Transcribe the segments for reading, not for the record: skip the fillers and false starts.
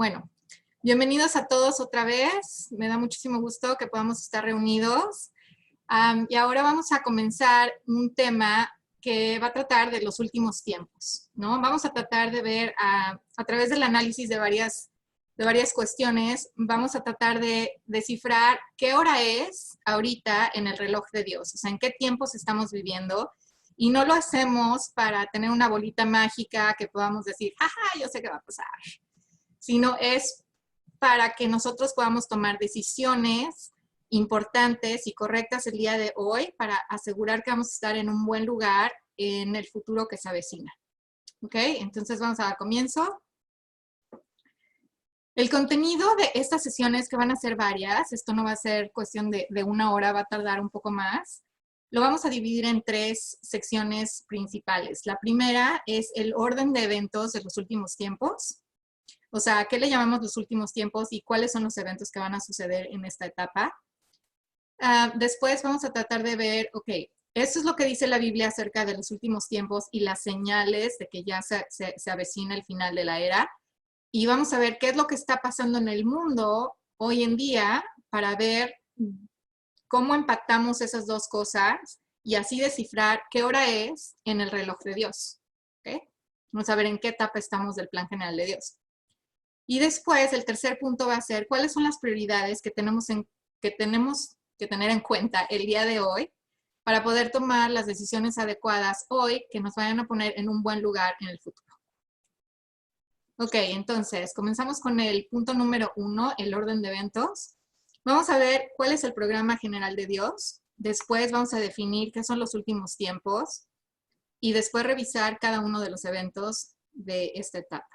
Bueno, bienvenidos a todos otra vez. Me da muchísimo gusto que podamos estar reunidos. Y ahora vamos a comenzar un tema que va a tratar de los últimos tiempos, ¿no? Vamos a tratar de ver a través del análisis de varias cuestiones, vamos a tratar de descifrar qué hora es ahorita en el reloj de Dios, o sea, en qué tiempos estamos viviendo. Y no lo hacemos para tener una bolita mágica que podamos decir, ¡ajá, yo sé qué va a pasar! Sino es para que nosotros podamos tomar decisiones importantes y correctas el día de hoy para asegurar que vamos a estar en un buen lugar en el futuro que se avecina. ¿Ok? Entonces vamos a dar comienzo. El contenido de estas sesiones, que van a ser varias, esto no va a ser cuestión de una hora, va a tardar un poco más, lo vamos a dividir en 3 secciones principales. La primera es el orden de eventos de los últimos tiempos. O sea, ¿qué le llamamos los últimos tiempos y cuáles son los eventos que van a suceder en esta etapa? Después vamos a tratar de ver, ok, esto es lo que dice la Biblia acerca de los últimos tiempos y las señales de que ya se avecina el final de la era. Y vamos a ver qué es lo que está pasando en el mundo hoy en día para ver cómo empatamos esas dos cosas y así descifrar qué hora es en el reloj de Dios. ¿Okay? Vamos a ver en qué etapa estamos del plan general de Dios. Y después, el tercer punto va a ser cuáles son las prioridades que tenemos que tener en cuenta el día de hoy para poder tomar las decisiones adecuadas hoy que nos vayan a poner en un buen lugar en el futuro. Ok, entonces, comenzamos con el punto número 1, el orden de eventos. Vamos a ver cuál es el programa general de Dios. Después vamos a definir qué son los últimos tiempos. Y después revisar cada uno de los eventos de esta etapa.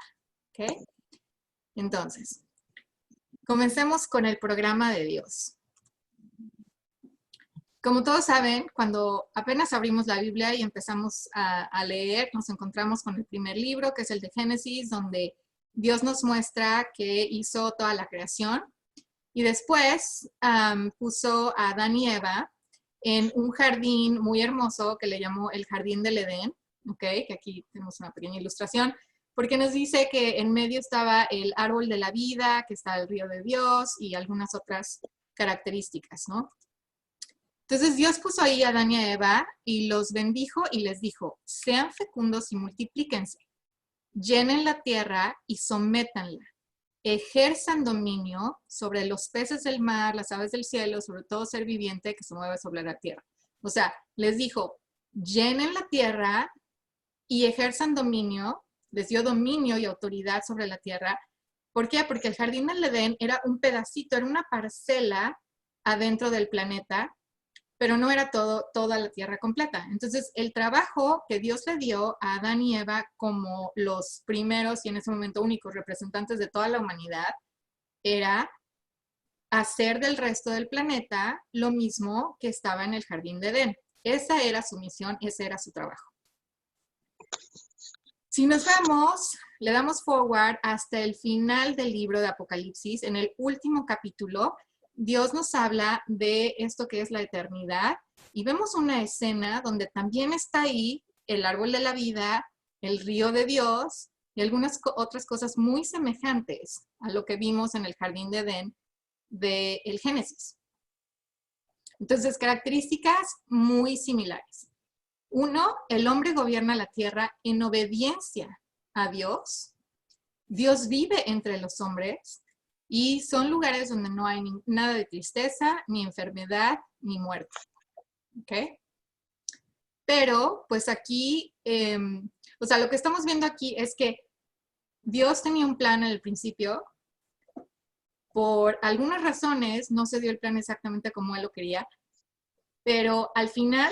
¿Ok? Entonces, comencemos con el programa de Dios. Como todos saben, cuando apenas abrimos la Biblia y empezamos a leer, nos encontramos con el primer libro, que es el de Génesis, donde Dios nos muestra que hizo toda la creación. Y después puso a Adán y Eva en un jardín muy hermoso que le llamó el Jardín del Edén, ¿okay? Que aquí tenemos una pequeña ilustración, porque nos dice que en medio estaba el árbol de la vida, que está el río de Dios y algunas otras características, ¿no? Entonces Dios puso ahí a Adán y a Eva y los bendijo y les dijo, sean fecundos y multiplíquense, llenen la tierra y sométanla, ejerzan dominio sobre los peces del mar, las aves del cielo, sobre todo ser viviente que se mueve sobre la tierra. O sea, les dijo, llenen la tierra y ejerzan dominio, les dio dominio y autoridad sobre la tierra. ¿Por qué? Porque el jardín del Edén era un pedacito, era una parcela adentro del planeta, pero no era toda la tierra completa. Entonces, el trabajo que Dios le dio a Adán y Eva como los primeros y en ese momento únicos representantes de toda la humanidad era hacer del resto del planeta lo mismo que estaba en el jardín de Edén. Esa era su misión, ese era su trabajo. Si nos vamos, le damos forward hasta el final del libro de Apocalipsis, en el último capítulo, Dios nos habla de esto que es la eternidad y vemos una escena donde también está ahí el árbol de la vida, el río de Dios y algunas otras cosas muy semejantes a lo que vimos en el jardín de Edén del Génesis. Entonces, características muy similares. 1, el hombre gobierna la tierra en obediencia a Dios. Dios vive entre los hombres. Y son lugares donde no hay nada de tristeza, ni enfermedad, ni muerte. ¿Ok? Pero, pues aquí, o sea, lo que estamos viendo aquí es que Dios tenía un plan en el principio. Por algunas razones, no se dio el plan exactamente como Él lo quería. Pero al final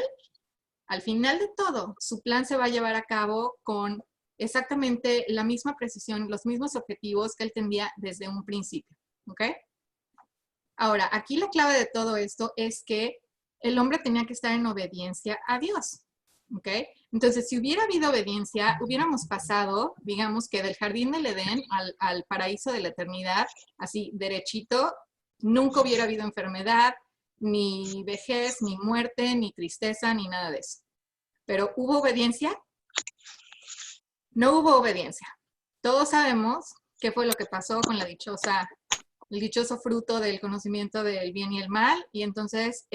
de todo, su plan se va a llevar a cabo con exactamente la misma precisión, los mismos objetivos que Él tenía desde un principio. ¿Ok? Ahora, aquí la clave de todo esto es que el hombre tenía que estar en obediencia a Dios. ¿Ok? Entonces, si hubiera habido obediencia, hubiéramos pasado, digamos que del jardín del Edén al paraíso de la eternidad, así derechito, nunca hubiera habido enfermedad, ni vejez, ni muerte, ni tristeza, ni nada de eso. Pero ¿hubo obediencia? No hubo obediencia. Todos sabemos ¿Qué fue lo que pasó con el dichoso fruto del conocimiento del bien y el mal? Y entonces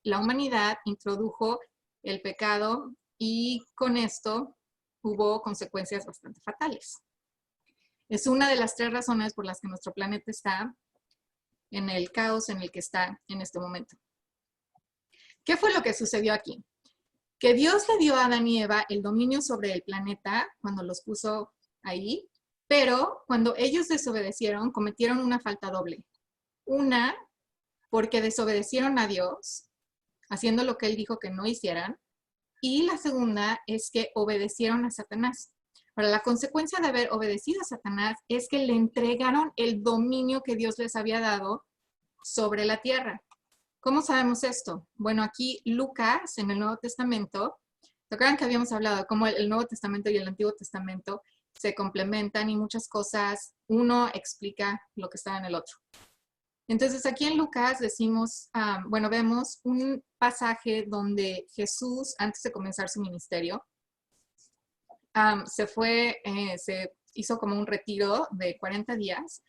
la humanidad introdujo el pecado y con esto hubo consecuencias bastante fatales. Es una de las 3 razones por las que nuestro planeta está en el caos en el que está en este momento. ¿Qué fue lo que sucedió aquí? Que Dios le dio a Adán y Eva el dominio sobre el planeta cuando los puso ahí, pero cuando ellos desobedecieron, cometieron una falta doble. Una, porque desobedecieron a Dios, haciendo lo que Él dijo que no hicieran, y la segunda es que obedecieron a Satanás. Ahora, la consecuencia de haber obedecido a Satanás es que le entregaron el dominio que Dios les había dado sobre la tierra. ¿Cómo sabemos esto? Bueno, aquí Lucas, en el Nuevo Testamento, ¿se acuerdan que habíamos hablado de cómo el Nuevo Testamento y el Antiguo Testamento se complementan y muchas cosas, uno explica lo que está en el otro? Entonces aquí en Lucas decimos, vemos un pasaje donde Jesús, antes de comenzar su ministerio, se hizo como un retiro de 40 días.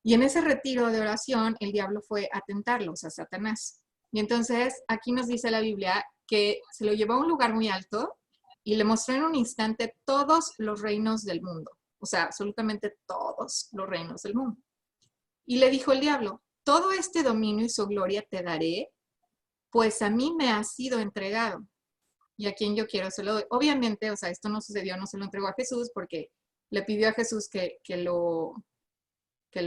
Y en ese retiro de oración, el diablo fue a tentarlo, o sea, Satanás. Y entonces aquí nos dice la Biblia que se lo llevó a un lugar muy alto y le mostró en un instante todos los reinos del mundo. O sea, absolutamente todos los reinos del mundo. Y le dijo el diablo, todo este dominio y su gloria te daré, pues a mí me ha sido entregado. Y a quien yo quiero se lo doy. Obviamente, o sea, esto no sucedió, no se lo entregó a Jesús porque le pidió a Jesús que lo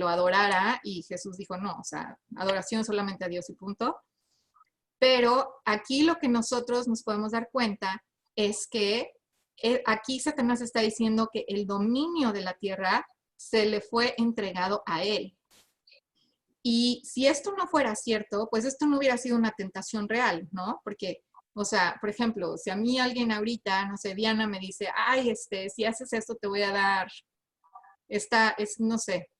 adorara y Jesús dijo, no, o sea, adoración solamente a Dios y punto. Pero aquí lo que nosotros nos podemos dar cuenta es que aquí Satanás está diciendo que el dominio de la tierra se le fue entregado a él. Y si esto no fuera cierto, pues esto no hubiera sido una tentación real, ¿no? Porque, o sea, por ejemplo, si a mí alguien ahorita, no sé, Diana me dice, ay, si haces esto te voy a dar, no sé,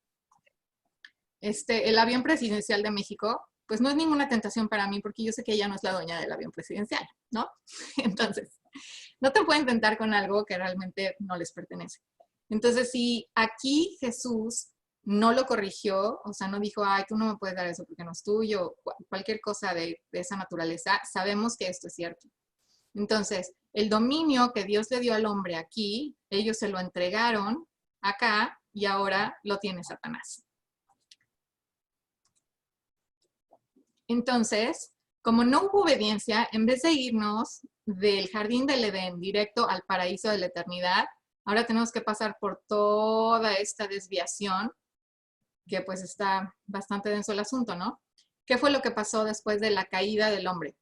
el avión presidencial de México, pues no es ninguna tentación para mí porque yo sé que ella no es la dueña del avión presidencial, ¿no? Entonces, no te pueden tentar con algo que realmente no les pertenece. Entonces, si aquí Jesús no lo corrigió, o sea, no dijo, ay, tú no me puedes dar eso porque no es tuyo, cualquier cosa de esa naturaleza, sabemos que esto es cierto. Entonces, el dominio que Dios le dio al hombre aquí, ellos se lo entregaron acá y ahora lo tiene Satanás. Entonces, como no hubo obediencia, en vez de irnos del jardín del Edén directo al paraíso de la eternidad, ahora tenemos que pasar por toda esta desviación, que pues está bastante denso el asunto, ¿no? ¿Qué fue lo que pasó después de la caída del hombre?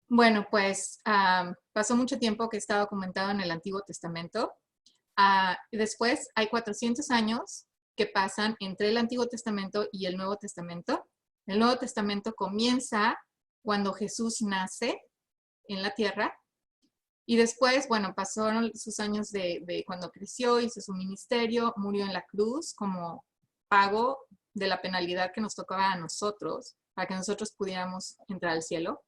Bueno, pues pasó mucho tiempo que está documentado en el Antiguo Testamento. Después hay 400 años que pasan entre el Antiguo Testamento y el Nuevo Testamento. El Nuevo Testamento comienza cuando Jesús nace en la tierra y después, bueno, pasaron sus años de cuando creció, hizo su ministerio, murió en la cruz como pago de la penalidad que nos tocaba a nosotros para que nosotros pudiéramos entrar al cielo.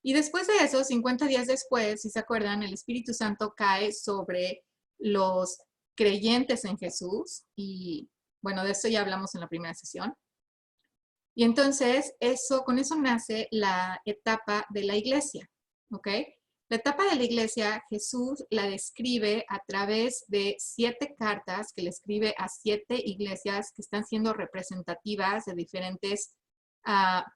Y después de eso, 50 días después, si se acuerdan, el Espíritu Santo cae sobre los creyentes en Jesús y bueno, de eso ya hablamos en la primera sesión. Y entonces, con eso nace la etapa de la iglesia, ¿ok? La etapa de la iglesia, Jesús la describe a través de 7 cartas que le escribe a 7 iglesias que están siendo representativas de diferentes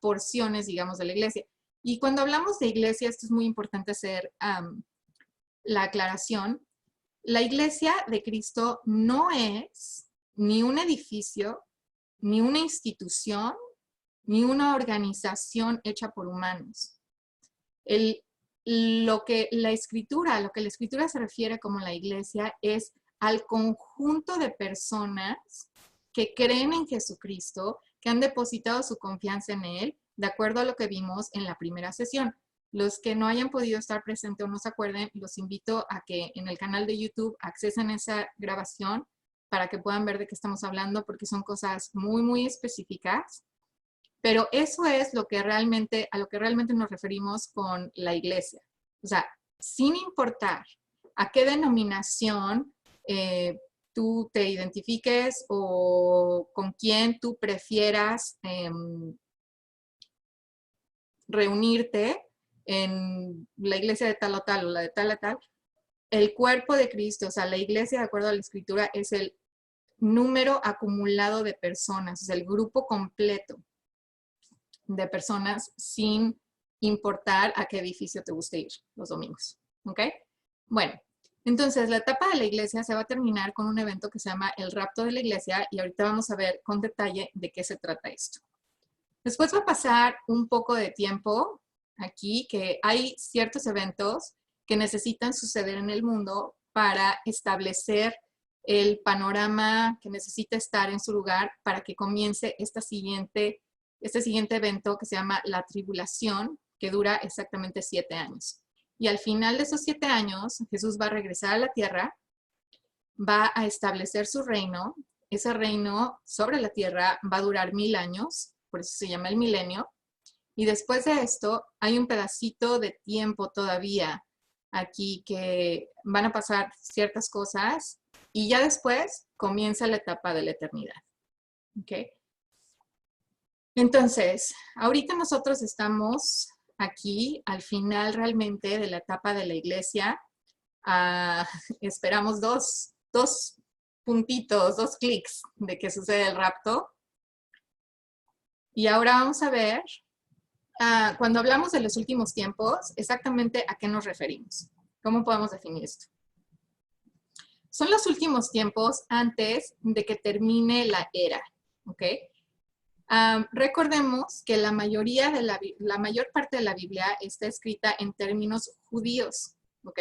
porciones, digamos, de la iglesia. Y cuando hablamos de iglesia, esto es muy importante hacer la aclaración. La iglesia de Cristo no es ni un edificio, ni una institución, ni una organización hecha por humanos. Lo que la escritura se refiere como la iglesia es al conjunto de personas que creen en Jesucristo, que han depositado su confianza en Él, de acuerdo a lo que vimos en la primera sesión. Los que no hayan podido estar presentes o no se acuerden, los invito a que en el canal de YouTube accesen esa grabación para que puedan ver de qué estamos hablando, porque son cosas muy, muy específicas. Pero eso es a lo que realmente nos referimos con la iglesia. O sea, sin importar a qué denominación tú te identifiques o con quién tú prefieras reunirte en la iglesia de tal o tal o la de tal o tal, el cuerpo de Cristo, o sea, la iglesia, de acuerdo a la Escritura, es el número acumulado de personas, es el grupo completo de personas sin importar a qué edificio te guste ir los domingos, ¿ok? Bueno, entonces la etapa de la iglesia se va a terminar con un evento que se llama el rapto de la iglesia y ahorita vamos a ver con detalle de qué se trata esto. Después va a pasar un poco de tiempo aquí, que hay ciertos eventos que necesitan suceder en el mundo para establecer el panorama que necesita estar en su lugar para que comience este siguiente evento que se llama la tribulación, que dura exactamente 7 años. Y al final de esos 7 años, Jesús va a regresar a la tierra, va a establecer su reino. Ese reino sobre la tierra va a durar 1000 años, por eso se llama el milenio. Y después de esto, hay un pedacito de tiempo todavía aquí que van a pasar ciertas cosas y ya después comienza la etapa de la eternidad. ¿Okay? Entonces, ahorita nosotros estamos aquí al final realmente de la etapa de la iglesia. Esperamos dos puntitos, 2 clics de que sucede el rapto. Y ahora vamos a ver, cuando hablamos de los últimos tiempos, exactamente a qué nos referimos. ¿Cómo podemos definir esto? Son los últimos tiempos antes de que termine la era, ¿ok? Recordemos que la mayor parte de la Biblia está escrita en términos judíos, ¿ok?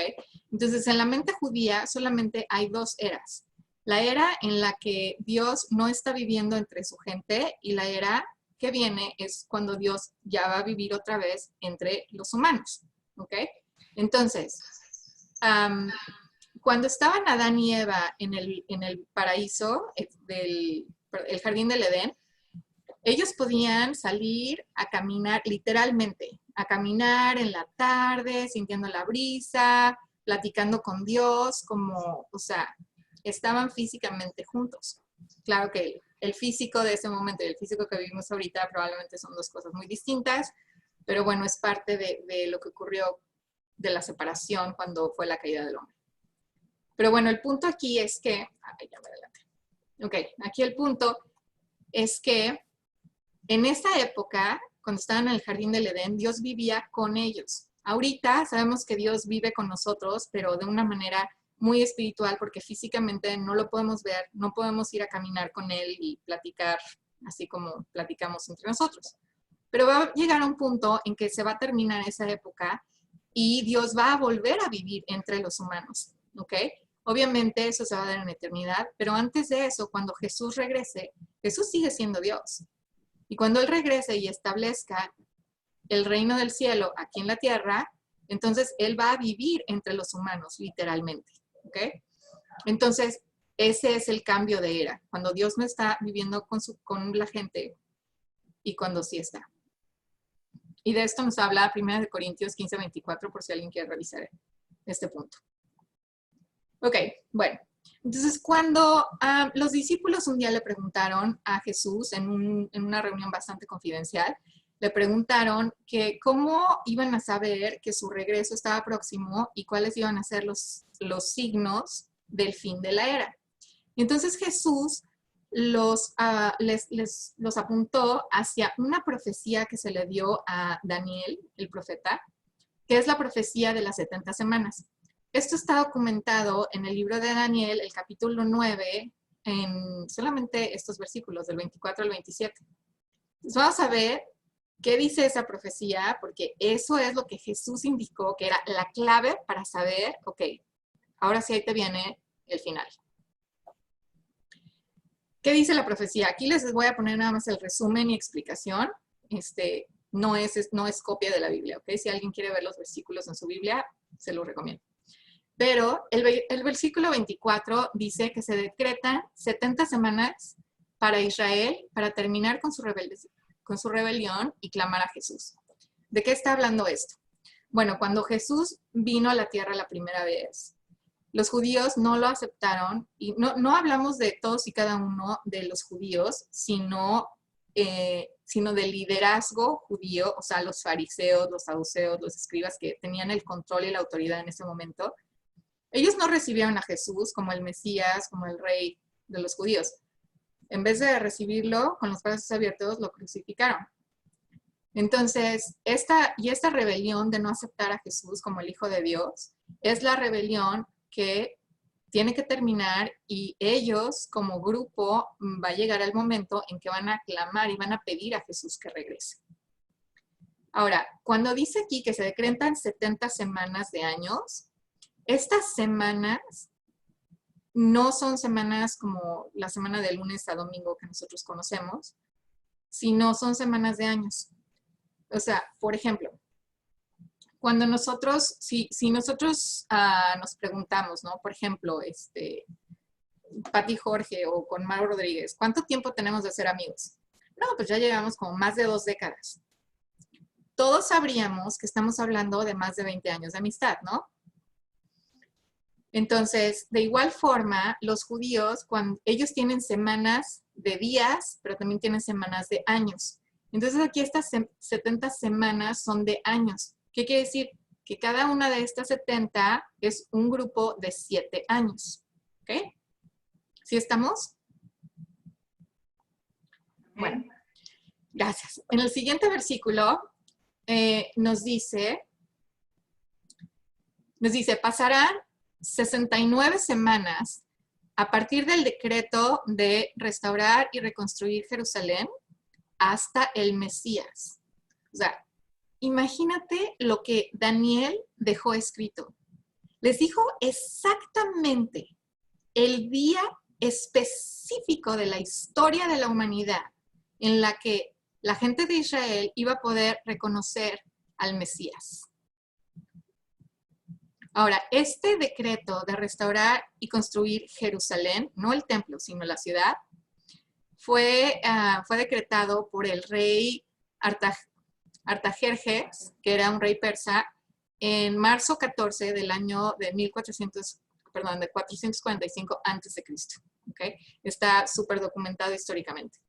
Entonces, en la mente judía solamente hay 2 eras. La era en la que Dios no está viviendo entre su gente y la era que viene es cuando Dios ya va a vivir otra vez entre los humanos, ¿ok? Entonces, cuando estaban Adán y Eva en el paraíso, el jardín del Edén, ellos podían salir a caminar, literalmente, a caminar en la tarde, sintiendo la brisa, platicando con Dios, como, o sea, estaban físicamente juntos. Claro que el físico de ese momento y el físico que vivimos ahorita probablemente son 2 cosas muy distintas, pero bueno, es parte de lo que ocurrió de la separación cuando fue la caída del hombre. Pero bueno, el punto aquí es que, ya me adelanté. Ok, aquí el punto es que en esa época, cuando estaban en el jardín del Edén, Dios vivía con ellos. Ahorita sabemos que Dios vive con nosotros, pero de una manera muy espiritual, porque físicamente no lo podemos ver, no podemos ir a caminar con Él y platicar así como platicamos entre nosotros. Pero va a llegar a un punto en que se va a terminar esa época y Dios va a volver a vivir entre los humanos, ¿ok? Obviamente eso se va a dar en eternidad, pero antes de eso, cuando Jesús regrese, Jesús sigue siendo Dios. Y cuando Él regrese y establezca el reino del cielo aquí en la tierra, entonces Él va a vivir entre los humanos, literalmente. ¿Ok? Entonces, ese es el cambio de era. Cuando Dios no está viviendo con la gente y cuando sí está. Y de esto nos habla 1 Corintios 15:24, por si alguien quiere revisar este punto. Ok, bueno. Entonces, cuando los discípulos un día le preguntaron a Jesús en una reunión bastante confidencial, le preguntaron que cómo iban a saber que su regreso estaba próximo y cuáles iban a ser los signos del fin de la era. Y entonces Jesús los apuntó hacia una profecía que se le dio a Daniel, el profeta, que es la profecía de las 70 semanas. Esto está documentado en el libro de Daniel, el capítulo 9, en solamente estos versículos, del 24 al 27. Entonces vamos a ver qué dice esa profecía, porque eso es lo que Jesús indicó, que era la clave para saber, ok, ahora sí ahí te viene el final. ¿Qué dice la profecía? Aquí les voy a poner nada más el resumen y explicación. No es copia de la Biblia, ¿ok? Si alguien quiere ver los versículos en su Biblia, se los recomiendo. Pero el versículo 24 dice que se decretan 70 semanas para Israel para terminar con su rebelión y clamar a Jesús. ¿De qué está hablando esto? Bueno, cuando Jesús vino a la tierra la primera vez, Los judíos no lo aceptaron, y no hablamos de todos y cada uno de los judíos, sino del liderazgo judío, o sea, los fariseos, los saduceos, los escribas que tenían el control y la autoridad en ese momento. Ellos no recibieron a Jesús como el Mesías, como el rey de los judíos. En vez de recibirlo con los brazos abiertos, lo crucificaron. Entonces, esta rebelión de no aceptar a Jesús como el Hijo de Dios es la rebelión que tiene que terminar, y ellos como grupo va a llegar el momento en que van a clamar y van a pedir a Jesús que regrese. Ahora, cuando dice aquí que se decretan 70 semanas de años, estas semanas no son semanas como la semana de lunes a domingo que nosotros conocemos, sino son semanas de años. O sea, por ejemplo, cuando nosotros, si nosotros nos preguntamos, ¿no? Por ejemplo, Pati Jorge o con Mauro Rodríguez, ¿cuánto tiempo tenemos de ser amigos? No, pues ya llevamos como más de 2 décadas. Todos sabríamos que estamos hablando de más de 20 años de amistad, ¿no? Entonces, de igual forma, los judíos, cuando ellos tienen semanas de días, pero también tienen semanas de años. Entonces, aquí estas 70 semanas son de años. ¿Qué quiere decir? Que cada una de estas 70 es un grupo de 7 años. ¿Ok? ¿Sí estamos? Bueno, gracias. En el siguiente versículo nos dice, pasarán 69 semanas a partir del decreto de restaurar y reconstruir Jerusalén hasta el Mesías. O sea, imagínate lo que Daniel dejó escrito. Les dijo exactamente el día específico de la historia de la humanidad en la que la gente de Israel iba a poder reconocer al Mesías. Ahora, este decreto de restaurar y construir Jerusalén, no el templo, sino la ciudad, fue decretado por el rey Artajerjes, que era un rey persa, en marzo 14 del año de 445 a.C. ¿Okay? Está súper documentado históricamente.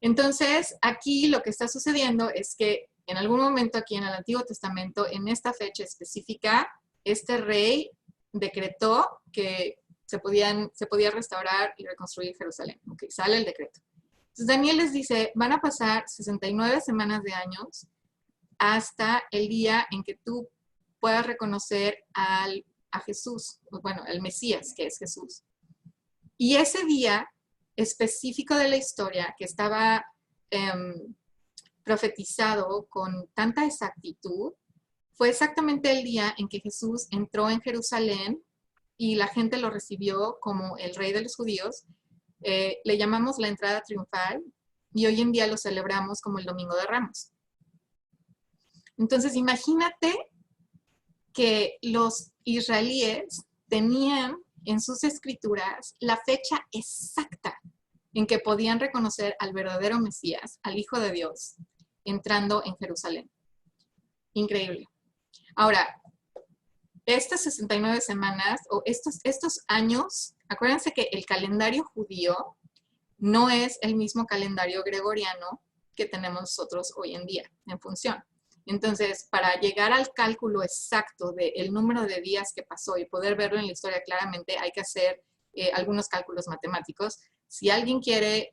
Entonces, aquí lo que está sucediendo es que en algún momento aquí en el Antiguo Testamento, en esta fecha específica, este rey decretó que se podía restaurar y reconstruir Jerusalén. Okay, sale el decreto. Entonces Daniel les dice, van a pasar 69 semanas de años hasta el día en que tú puedas reconocer a Jesús, bueno, el Mesías, que es Jesús. Y ese día específico de la historia que estaba profetizado con tanta exactitud, fue exactamente el día en que Jesús entró en Jerusalén y la gente lo recibió como el rey de los judíos. Le llamamos la entrada triunfal y hoy en día lo celebramos como el Domingo de Ramos. Entonces, imagínate que los israelíes tenían en sus escrituras la fecha exacta en que podían reconocer al verdadero Mesías, al Hijo de Dios, entrando en Jerusalén. Increíble. Ahora, estas 69 semanas o estos años, acuérdense que el calendario judío no es el mismo calendario gregoriano que tenemos nosotros hoy en día en función. Entonces, para llegar al cálculo exacto del número de días que pasó y poder verlo en la historia claramente, hay que hacer algunos cálculos matemáticos. Si alguien quiere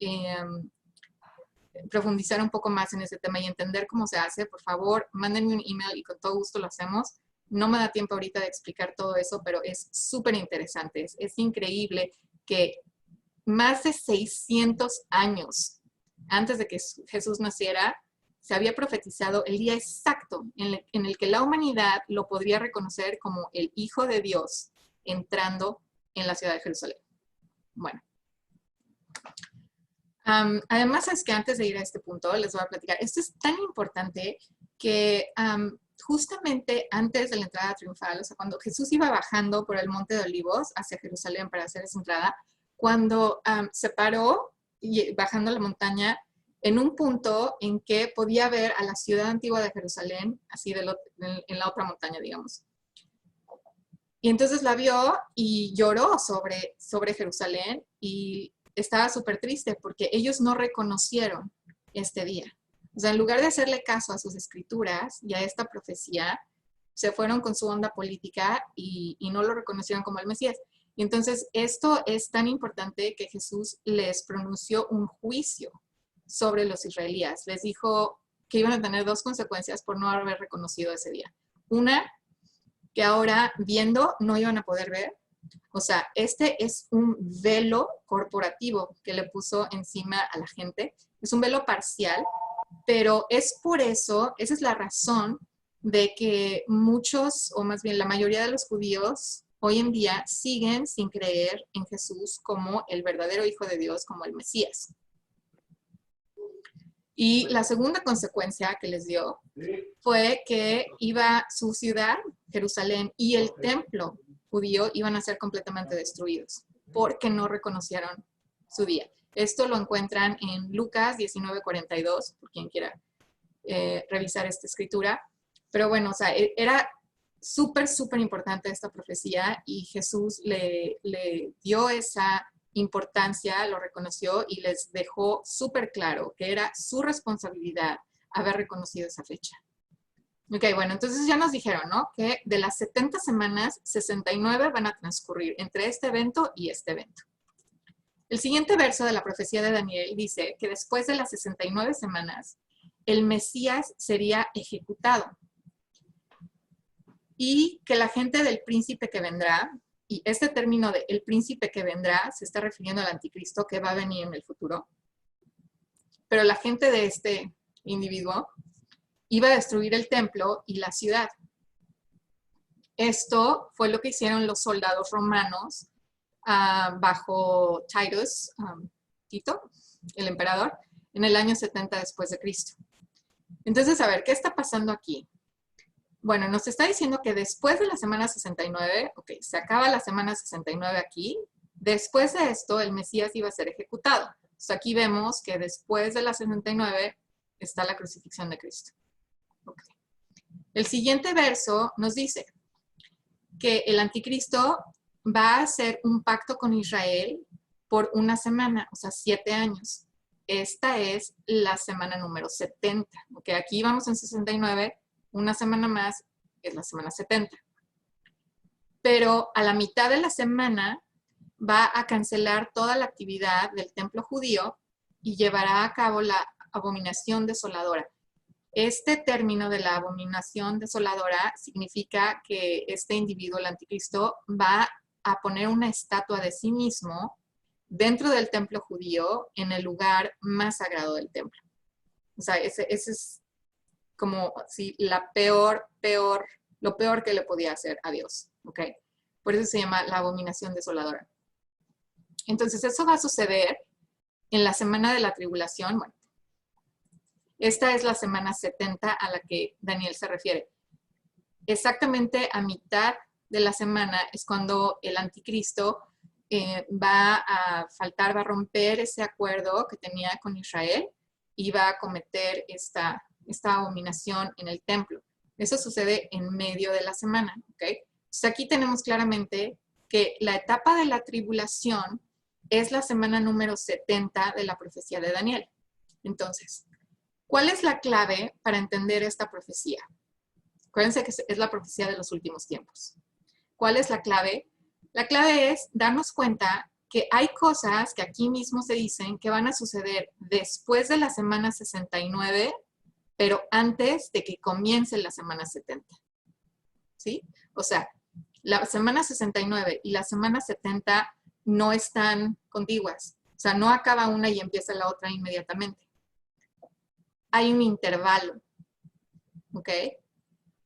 profundizar un poco más en ese tema y entender cómo se hace, por favor, mándenme un email y con todo gusto lo hacemos. No me da tiempo ahorita de explicar todo eso, pero es súper interesante. Es increíble que más de 600 años antes de que Jesús naciera, se había profetizado el día exacto en el que la humanidad lo podría reconocer como el Hijo de Dios entrando en la ciudad de Jerusalén. Bueno. Además, es que antes de ir a este punto, les voy a platicar. Esto es tan importante que justamente antes de la entrada triunfal, o sea, cuando Jesús iba bajando por el Monte de Olivos hacia Jerusalén para hacer esa entrada, cuando se paró y bajando la montaña en un punto en que podía ver a la ciudad antigua de Jerusalén, así en la otra montaña, digamos. Y entonces la vio y lloró sobre Jerusalén y estaba súper triste porque ellos no reconocieron este día. O sea, en lugar de hacerle caso a sus escrituras y a esta profecía, se fueron con su onda política y no lo reconocieron como el Mesías. Y entonces esto es tan importante que Jesús les pronunció un juicio sobre los israelíes. Les dijo que iban a tener dos consecuencias por no haber reconocido ese día. Una, que ahora viendo no iban a poder ver. O sea, este es un velo corporativo que le puso encima a la gente. Es un velo parcial, pero es por eso, esa es la razón de que muchos, o más bien la mayoría de los judíos, hoy en día siguen sin creer en Jesús como el verdadero Hijo de Dios, como el Mesías. Y la segunda consecuencia que les dio fue que iba su ciudad, Jerusalén, y el templo judío iban a ser completamente destruidos porque no reconocieron su día. Esto lo encuentran en Lucas 19:42, por quien quiera revisar esta escritura. Pero bueno, o sea, era súper, súper importante esta profecía y Jesús le dio esa importancia, lo reconoció y les dejó súper claro que era su responsabilidad haber reconocido esa fecha. Ok, bueno, entonces ya nos dijeron, ¿no? Que de las 70 semanas, 69 van a transcurrir entre este evento y este evento. El siguiente verso de la profecía de Daniel dice que después de las 69 semanas, el Mesías sería ejecutado y que la gente del príncipe que vendrá, y este término de el príncipe que vendrá se está refiriendo al anticristo que va a venir en el futuro, pero la gente de este individuo iba a destruir el templo y la ciudad. Esto fue lo que hicieron los soldados romanos bajo Titus, Tito, el emperador, en el año 70 después de Cristo. Entonces, a ver, ¿qué está pasando aquí? Bueno, nos está diciendo que después de la semana 69, ok, se acaba la semana 69 aquí, después de esto el Mesías iba a ser ejecutado. Entonces aquí vemos que después de la 69 está la crucifixión de Cristo. Okay. El siguiente verso nos dice que el anticristo va a hacer un pacto con Israel por una semana, o sea, 7 años. Esta es la semana número 70. Okay, aquí vamos en 69, una semana más es la semana 70. Pero a la mitad de la semana va a cancelar toda la actividad del templo judío y llevará a cabo la abominación desoladora. Este término de la abominación desoladora significa que este individuo, el anticristo, va a poner una estatua de sí mismo dentro del templo judío en el lugar más sagrado del templo. O sea, ese es como si lo peor que le podía hacer a Dios, ¿ok? Por eso se llama la abominación desoladora. Entonces, eso va a suceder en la semana de la tribulación. Bueno, esta es la semana 70 a la que Daniel se refiere. Exactamente a mitad de la semana es cuando el anticristo va a faltar, va a romper ese acuerdo que tenía con Israel y va a cometer esta abominación en el templo. Eso sucede en medio de la semana, ¿ok? Entonces aquí tenemos claramente que la etapa de la tribulación es la semana número 70 de la profecía de Daniel. Entonces, ¿cuál es la clave para entender esta profecía? Acuérdense que es la profecía de los últimos tiempos. ¿Cuál es la clave? La clave es darnos cuenta que hay cosas que aquí mismo se dicen que van a suceder después de la semana 69, pero antes de que comience la semana 70. ¿Sí? O sea, la semana 69 y la semana 70 no están contiguas. O sea, no acaba una y empieza la otra inmediatamente. Hay un intervalo. ¿Ok?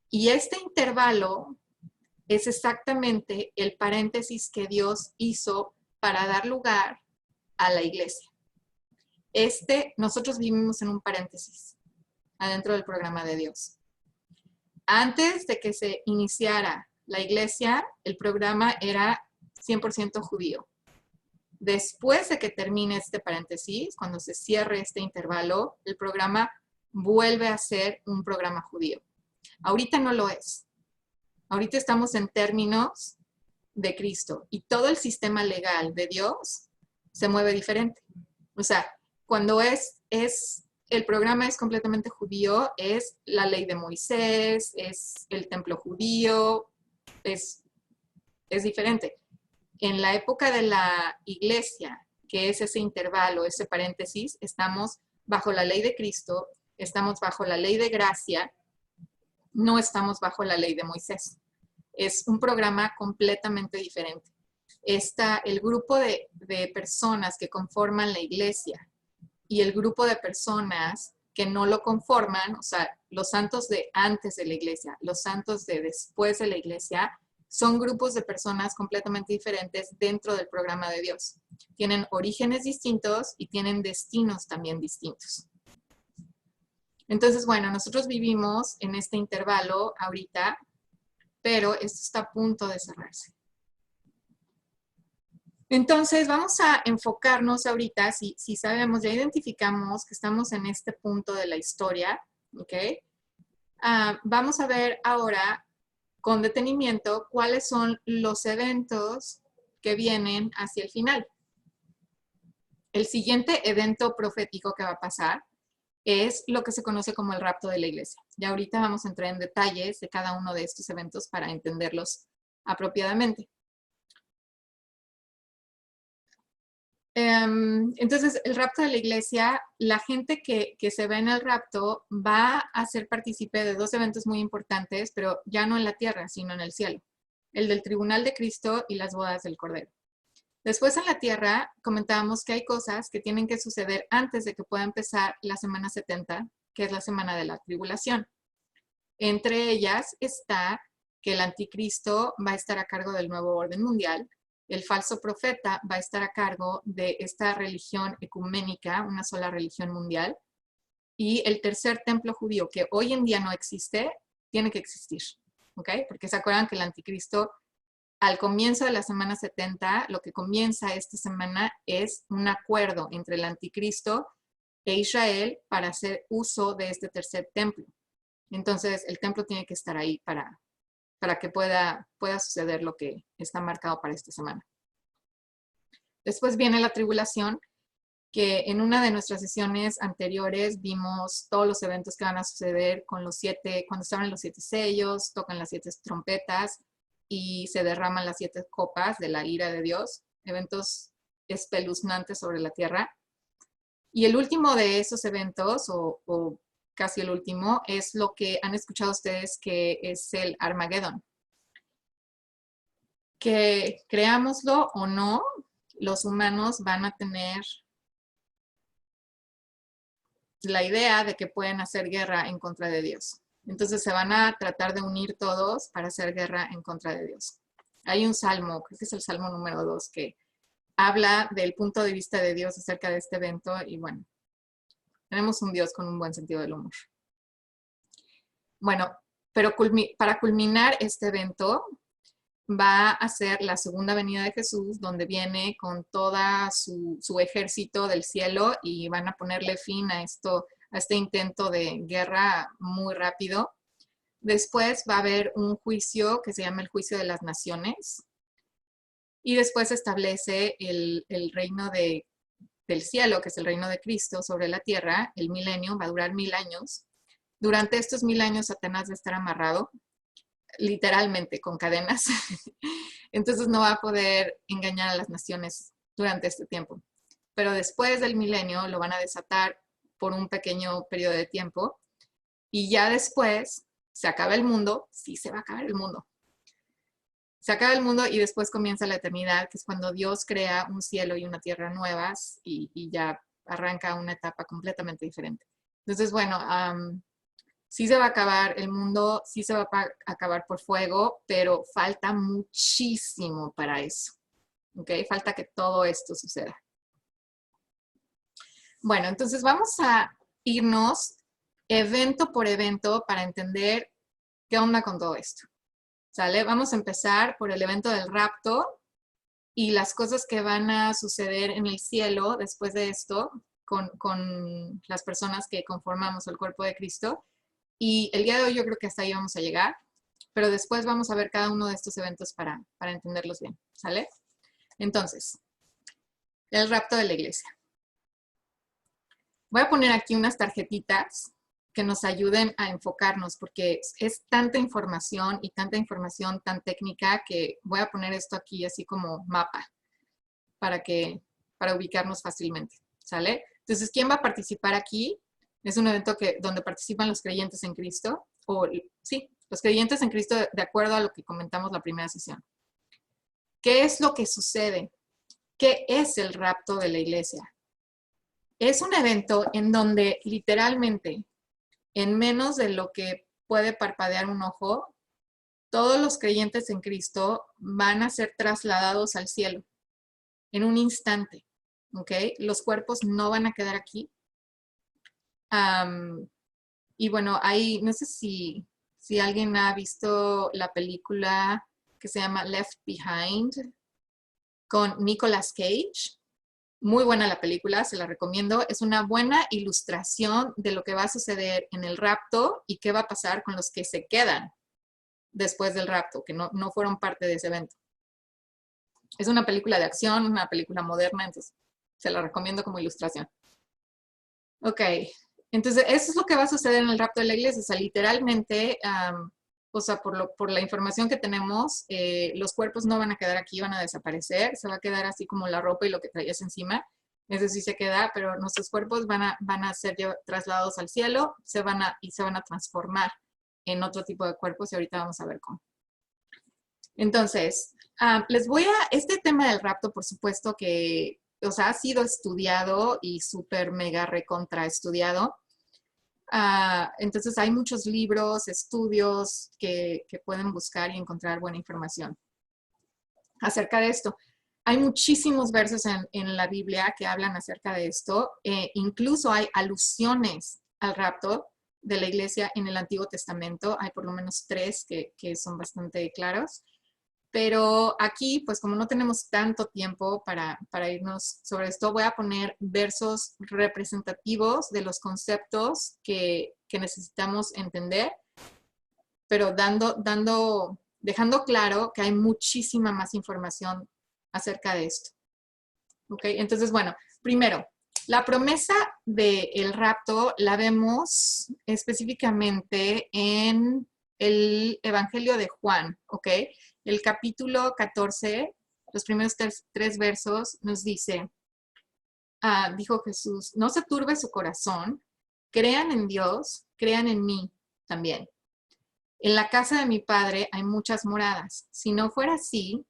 Y este intervalo es exactamente el paréntesis que Dios hizo para dar lugar a la iglesia. Nosotros vivimos en un paréntesis adentro del programa de Dios. Antes de que se iniciara la iglesia, el programa era 100% judío. Después de que termine este paréntesis, cuando se cierre este intervalo, el programa vuelve a ser un programa judío. Ahorita no lo es. Ahorita estamos en términos de Cristo y todo el sistema legal de Dios se mueve diferente. O sea, cuando el programa es completamente judío, es la ley de Moisés, es el templo judío, es diferente. En la época de la iglesia, que es ese intervalo, ese paréntesis, estamos bajo la ley de Cristo, estamos bajo la ley de gracia, no estamos bajo la ley de Moisés. Es un programa completamente diferente. Está el grupo de personas que conforman la iglesia y el grupo de personas que no lo conforman, o sea, los santos de antes de la iglesia, los santos de después de la iglesia, son grupos de personas completamente diferentes dentro del programa de Dios. Tienen orígenes distintos y tienen destinos también distintos. Entonces, bueno, nosotros vivimos en este intervalo ahorita, pero esto está a punto de cerrarse. Entonces, vamos a enfocarnos ahorita, si sabemos, ya identificamos que estamos en este punto de la historia, ¿ok? Vamos a ver ahora con detenimiento cuáles son los eventos que vienen hacia el final. El siguiente evento profético que va a pasar es lo que se conoce como el rapto de la iglesia. Ya ahorita vamos a entrar en detalles de cada uno de estos eventos para entenderlos apropiadamente. Entonces, el rapto de la iglesia, la gente que se ve en el rapto va a ser partícipe de dos eventos muy importantes, pero ya no en la tierra, sino en el cielo. El del tribunal de Cristo y las bodas del Cordero. Después en la tierra comentábamos que hay cosas que tienen que suceder antes de que pueda empezar la semana 70, que es la semana de la tribulación. Entre ellas está que el anticristo va a estar a cargo del nuevo orden mundial, el falso profeta va a estar a cargo de esta religión ecuménica, una sola religión mundial, y el tercer templo judío, que hoy en día no existe, tiene que existir, ¿ok? Porque se acuerdan que el anticristo, al comienzo de la semana 70, lo que comienza esta semana es un acuerdo entre el anticristo e Israel para hacer uso de este tercer templo. Entonces, el templo tiene que estar ahí para que pueda suceder lo que está marcado para esta semana. Después viene la tribulación, que en una de nuestras sesiones anteriores vimos todos los eventos que van a suceder con los 7, cuando se abren los 7 sellos, tocan las 7 trompetas y se derraman las 7 copas de la ira de Dios, eventos espeluznantes sobre la tierra. Y el último de esos eventos, o casi el último, es lo que han escuchado ustedes que es el Armagedón. Que creámoslo o no, los humanos van a tener la idea de que pueden hacer guerra en contra de Dios. Entonces se van a tratar de unir todos para hacer guerra en contra de Dios. Hay un salmo, creo que es el salmo número 2, que habla del punto de vista de Dios acerca de este evento y bueno, tenemos un Dios con un buen sentido del humor. Bueno, pero para culminar este evento va a ser la segunda venida de Jesús, donde viene con toda su ejército del cielo y van a ponerle fin a este intento de guerra muy rápido. Después va a haber un juicio que se llama el juicio de las naciones y después se establece el reino del cielo, que es el reino de Cristo sobre la tierra. El milenio va a durar 1000 años. Durante estos 1000 años Satanás va a estar amarrado, literalmente con cadenas. Entonces no va a poder engañar a las naciones durante este tiempo. Pero después del milenio lo van a desatar por un pequeño periodo de tiempo y ya después se acaba el mundo. Sí, se va a acabar el mundo. Se acaba el mundo y después comienza la eternidad, que es cuando Dios crea un cielo y una tierra nuevas y ya arranca una etapa completamente diferente. Entonces, bueno, sí se va a acabar el mundo, sí se va a acabar por fuego, pero falta muchísimo para eso. ¿Ok? Falta que todo esto suceda. Bueno, entonces vamos a irnos evento por evento para entender qué onda con todo esto. ¿Sale? Vamos a empezar por el evento del rapto y las cosas que van a suceder en el cielo después de esto con las personas que conformamos el cuerpo de Cristo. Y el día de hoy yo creo que hasta ahí vamos a llegar. pero después vamos a ver cada uno de estos eventos para entenderlos bien, ¿sale? Entonces, el rapto de la iglesia. Voy a poner aquí unas tarjetitas que nos ayuden a enfocarnos, porque es tanta información y tanta información tan técnica que voy a poner esto aquí así como mapa para ubicarnos fácilmente, ¿sale? Entonces, ¿quién va a participar aquí? Es un evento donde participan los creyentes en Cristo, sí, los creyentes en Cristo de acuerdo a lo que comentamos la primera sesión. ¿Qué es lo que sucede? ¿Qué es el rapto de la iglesia? Es un evento en donde literalmente, en menos de lo que puede parpadear un ojo, todos los creyentes en Cristo van a ser trasladados al cielo en un instante, ¿ok? Los cuerpos no van a quedar aquí. Y bueno, ahí, no sé si alguien ha visto la película que se llama Left Behind con Nicolas Cage. Muy buena la película, se la recomiendo. Es una buena ilustración de lo que va a suceder en el rapto y qué va a pasar con los que se quedan después del rapto, que no fueron parte de ese evento. Es una película de acción, una película moderna, entonces se la recomiendo como ilustración. Ok, entonces eso es lo que va a suceder en el rapto de la iglesia. O sea, literalmente, o sea, por la información que tenemos, los cuerpos no van a quedar aquí, van a desaparecer, se va a quedar así como la ropa y lo que traías encima. Eso sí se queda, pero nuestros cuerpos van a ser trasladados al cielo, se van a transformar en otro tipo de cuerpos y ahorita vamos a ver cómo. Entonces, este tema del rapto, por supuesto que, o sea, ha sido estudiado y súper mega recontra estudiado. Entonces hay muchos libros, estudios que pueden buscar y encontrar buena información acerca de esto. Hay muchísimos versos en la Biblia que hablan acerca de esto. Incluso hay alusiones al rapto de la iglesia en el Antiguo Testamento. Hay por lo menos 3 que son bastante claros. Pero aquí, pues como no tenemos tanto tiempo para irnos sobre esto, voy a poner versos representativos de los conceptos que necesitamos entender, pero dejando claro que hay muchísima más información acerca de esto. ¿Ok? Entonces, bueno, primero, la promesa del rapto la vemos específicamente en el Evangelio de Juan, ¿ok? El capítulo 14, los primeros 3 versos nos dice, dijo Jesús, no se turbe su corazón, crean en Dios, crean en mí también. En la casa de mi Padre hay muchas moradas. Si no fuera así,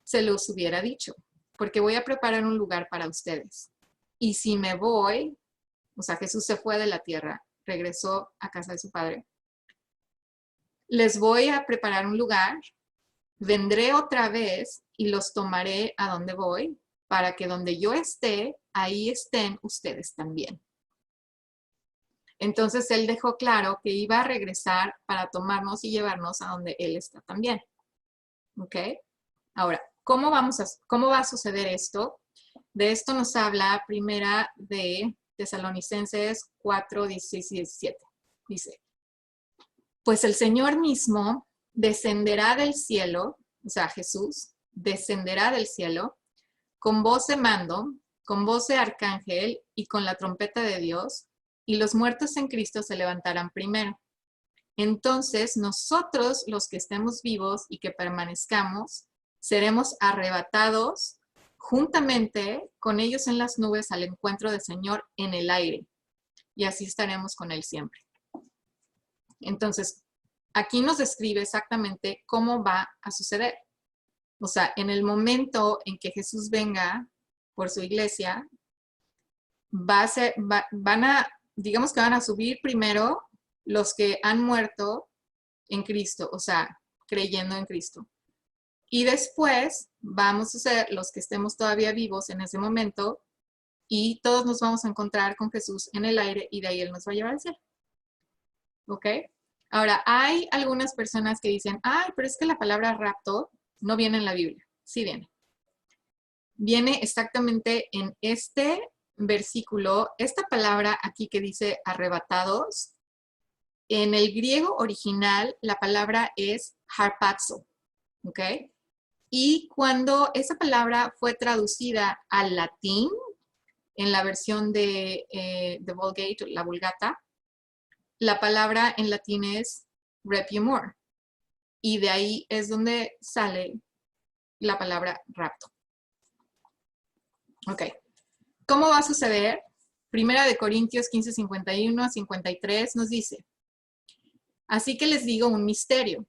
se los hubiera dicho, porque voy a preparar un lugar para ustedes. Y si me voy, o sea, Jesús se fue de la tierra, regresó a casa de su Padre, les voy a preparar un lugar, vendré otra vez y los tomaré a donde voy, para que donde yo esté, ahí estén ustedes también. Entonces él dejó claro que iba a regresar para tomarnos y llevarnos a donde él está también. ¿Ok? Ahora, ¿cómo va a suceder esto? De esto nos habla primera de Tesalonicenses 4, 16 y 17. Dice, pues el Señor mismo descenderá del cielo, o sea, Jesús descenderá del cielo con voz de mando, con voz de arcángel y con la trompeta de Dios, y los muertos en Cristo se levantarán primero. Entonces nosotros, los que estemos vivos y que permanezcamos, seremos arrebatados juntamente con ellos en las nubes al encuentro del Señor en el aire. Y así estaremos con Él siempre. Entonces, aquí nos describe exactamente cómo va a suceder. O sea, en el momento en que Jesús venga por su iglesia, digamos que van a subir primero los que han muerto en Cristo, o sea, creyendo en Cristo. Y después vamos a ser los que estemos todavía vivos en ese momento y todos nos vamos a encontrar con Jesús en el aire y de ahí Él nos va a llevar al cielo. ¿Ok? Ahora, hay algunas personas que dicen, ay, pero es que la palabra rapto no viene en la Biblia. Sí viene. Viene exactamente en este versículo, esta palabra aquí que dice arrebatados, en el griego original la palabra es harpazo, ¿ok? Y cuando esa palabra fue traducida al latín, en la versión de Vulgate, la Vulgata, la palabra en latín es repiemur. Y de ahí es donde sale la palabra rapto. Ok. ¿Cómo va a suceder? Primera de Corintios 15, 51 a 53 nos dice: así que les digo un misterio.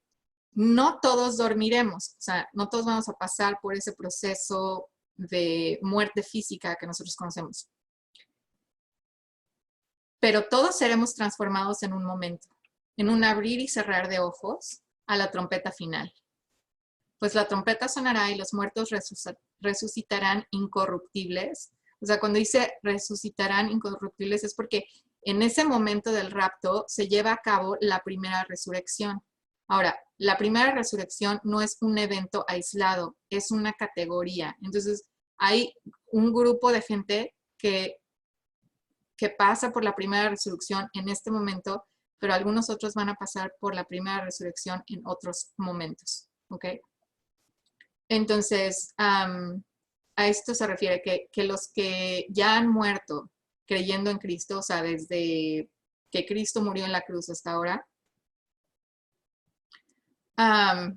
No todos dormiremos, o sea, no todos vamos a pasar por ese proceso de muerte física que nosotros conocemos. Pero todos seremos transformados en un momento, en un abrir y cerrar de ojos a la trompeta final. Pues la trompeta sonará y los muertos resucitarán incorruptibles. O sea, cuando dice resucitarán incorruptibles es porque en ese momento del rapto se lleva a cabo la primera resurrección. Ahora, la primera resurrección no es un evento aislado, es una categoría. Entonces, hay un grupo de gente que pasa por la primera resurrección en este momento, pero algunos otros van a pasar por la primera resurrección en otros momentos. ¿Ok? Entonces, a esto se refiere que los que ya han muerto creyendo en Cristo, o sea, desde que Cristo murió en la cruz hasta ahora,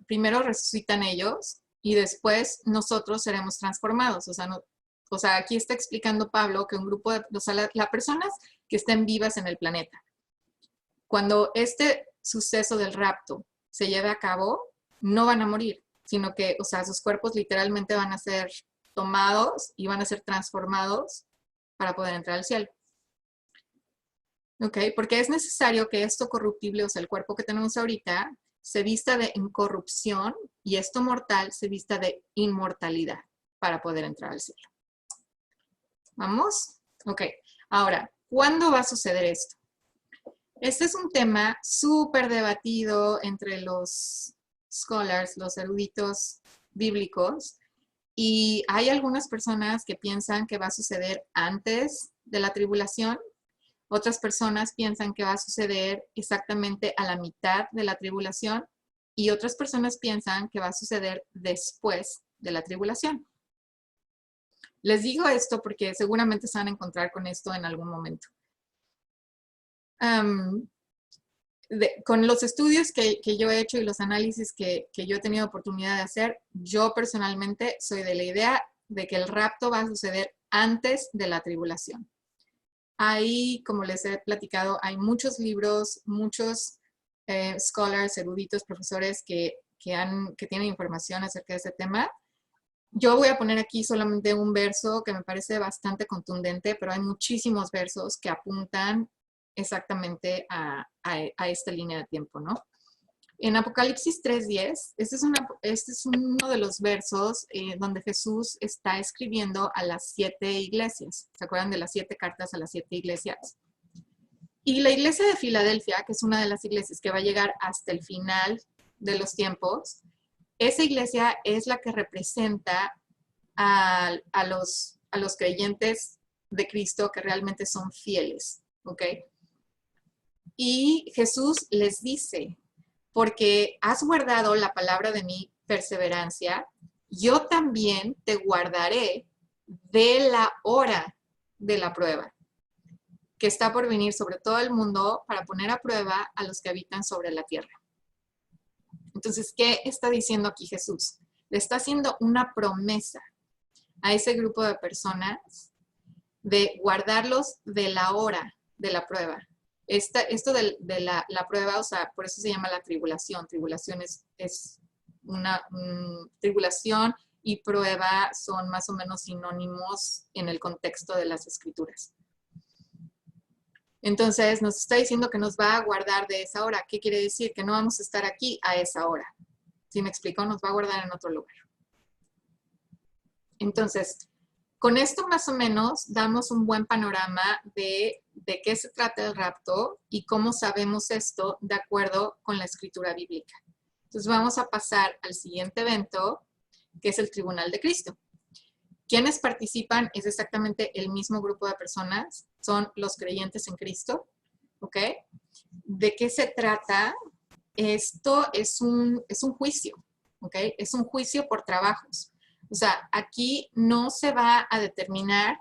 primero resucitan ellos y después nosotros seremos transformados. O sea, aquí está explicando Pablo que un grupo de, o sea, las personas que estén vivas en el planeta, cuando este suceso del rapto se lleve a cabo, no van a morir, sino que, o sea, sus cuerpos literalmente van a ser tomados y van a ser transformados para poder entrar al cielo. ¿Ok? Porque es necesario que esto corruptible, o sea, el cuerpo que tenemos ahorita, se vista de incorrupción y esto mortal se vista de inmortalidad para poder entrar al cielo. ¿Vamos? Ok. Ahora, ¿cuándo va a suceder esto? Este es un tema súper debatido entre los scholars, los eruditos bíblicos, y hay algunas personas que piensan que va a suceder antes de la tribulación. Otras personas piensan que va a suceder exactamente a la mitad de la tribulación y otras personas piensan que va a suceder después de la tribulación. Les digo esto porque seguramente se van a encontrar con esto en algún momento. Con los estudios que yo he hecho y los análisis que yo he tenido oportunidad de hacer, yo personalmente soy de la idea de que el rapto va a suceder antes de la tribulación. Ahí, como les he platicado, hay muchos libros, muchos scholars, eruditos, profesores que tienen información acerca de ese tema. Yo voy a poner aquí solamente un verso que me parece bastante contundente, pero hay muchísimos versos que apuntan exactamente a esta línea de tiempo, ¿no? En Apocalipsis 3:10, este es uno de los versos donde Jesús está escribiendo a las 7 iglesias. ¿Se acuerdan de las 7 cartas a las 7 iglesias? Y la iglesia de Filadelfia, que es una de las iglesias que va a llegar hasta el final de los tiempos, esa iglesia es la que representa a los creyentes de Cristo que realmente son fieles, ¿ok? Y Jesús les dice: porque has guardado la palabra de mi perseverancia, yo también te guardaré de la hora de la prueba, que está por venir sobre todo el mundo para poner a prueba a los que habitan sobre la tierra. Entonces, ¿qué está diciendo aquí Jesús? Le está haciendo una promesa a ese grupo de personas de guardarlos de la hora de la prueba. Esto de la prueba, o sea, por eso se llama la tribulación. Tribulación es una tribulación y prueba son más o menos sinónimos en el contexto de las escrituras. Entonces nos está diciendo que nos va a guardar de esa hora. ¿Qué quiere decir? Que no vamos a estar aquí a esa hora. ¿Sí me explico? Nos va a guardar en otro lugar. Entonces, con esto más o menos damos un buen panorama de qué se trata el rapto y cómo sabemos esto de acuerdo con la escritura bíblica. Entonces vamos a pasar al siguiente evento, que es el Tribunal de Cristo. Quienes participan es exactamente el mismo grupo de personas, son los creyentes en Cristo, ¿ok? ¿De qué se trata? Esto es un juicio, ¿ok? Es un juicio por trabajos. O sea, aquí no se va a determinar,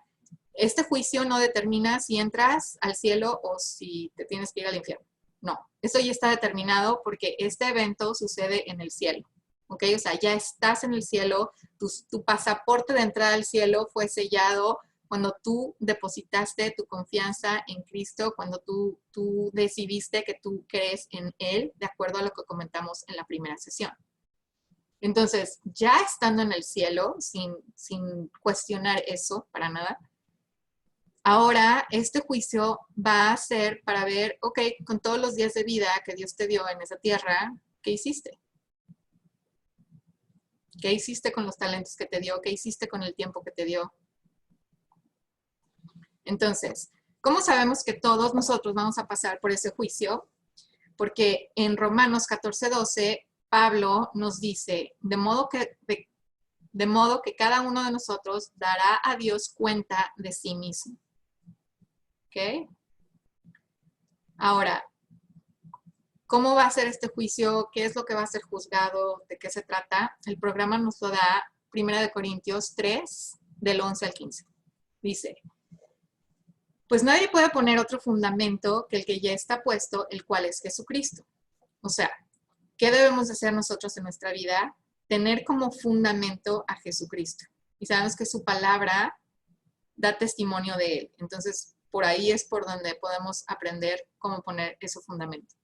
este juicio no determina si entras al cielo o si te tienes que ir al infierno. No, eso ya está determinado porque este evento sucede en el cielo, ¿ok? O sea, ya estás en el cielo, tu pasaporte de entrada al cielo fue sellado cuando tú depositaste tu confianza en Cristo, cuando tú decidiste que tú crees en Él, de acuerdo a lo que comentamos en la primera sesión. Entonces, ya estando en el cielo, sin cuestionar eso para nada, ahora este juicio va a ser para ver, ok, con todos los días de vida que Dios te dio en esa tierra, ¿qué hiciste? ¿Qué hiciste con los talentos que te dio? ¿Qué hiciste con el tiempo que te dio? Entonces, ¿cómo sabemos que todos nosotros vamos a pasar por ese juicio? Porque en Romanos 14:12, Pablo nos dice, de modo que cada uno de nosotros dará a Dios cuenta de sí mismo. ¿Ok? Ahora, ¿cómo va a ser este juicio? ¿Qué es lo que va a ser juzgado? ¿De qué se trata? El programa nos lo da 1 Corintios 3, del 11 al 15. Dice, pues nadie puede poner otro fundamento que el que ya está puesto, el cual es Jesucristo. O sea, ¿qué debemos hacer nosotros en nuestra vida? Tener como fundamento a Jesucristo. Y sabemos que su palabra da testimonio de Él. Entonces, por ahí es por donde podemos aprender cómo poner ese fundamento.